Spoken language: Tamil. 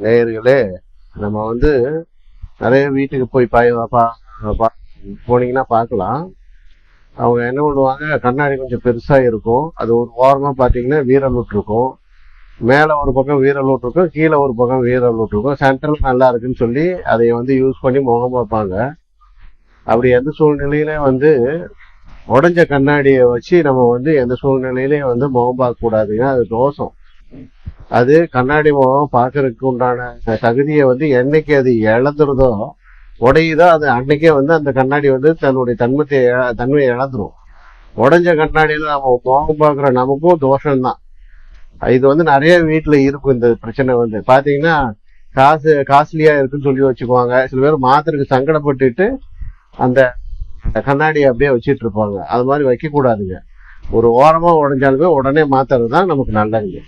நேயர்களே, நம்ம நிறைய வீட்டுக்கு போய் போனீங்கன்னா பார்க்கலாம். அவங்க என்ன பண்ணுவாங்க, கண்ணாடி கொஞ்சம் பெருசா இருக்கும். அது ஒரு ஓரமா பாத்தீங்கன்னா வீரலூட் இருக்கும். மேல ஒரு பக்கம் வீரலூட் இருக்கும், கீழே ஒரு பக்கம் வீரலூட் இருக்கும். சென்டர்ல நல்லா இருக்குன்னு சொல்லி அதை யூஸ் பண்ணி முகம் பார்ப்பாங்க. அப்படி எந்த சூழ்நிலையில உடைஞ்ச கண்ணாடியை வச்சு நம்ம எந்த சூழ்நிலையிலையும் முகம் பார்க்க கூடாதுங்க. அது தோஷம். அது கண்ணாடி முகம் பார்க்கறதுக்கு உண்டான தகுதியை என்னைக்கு அது இழந்துருதோ, உடையுதோ, அது அன்னைக்கே அந்த கண்ணாடி தன்னுடைய தன்மையை இழந்துரும். உடைஞ்ச கண்ணாடியில நம்ம முகம் பார்க்குற நமக்கும் தோஷம்தான். இது நிறைய வீட்டுல இருக்கும். இந்த பிரச்சனை பாத்தீங்கன்னா காஸ்ட்லியா இருக்குன்னு சொல்லி வச்சுக்குவாங்க. சில பேர் மாத்திரைக்கு சங்கடப்பட்டுட்டு அந்த கண்ணாடியை அப்படியே வச்சிட்டு இருப்பாங்க. அது மாதிரி வைக்க கூடாதுங்க. ஒரு ஓரமா உடைஞ்சாலுமே உடனே மாத்துறது தான் நமக்கு நல்லதுங்க.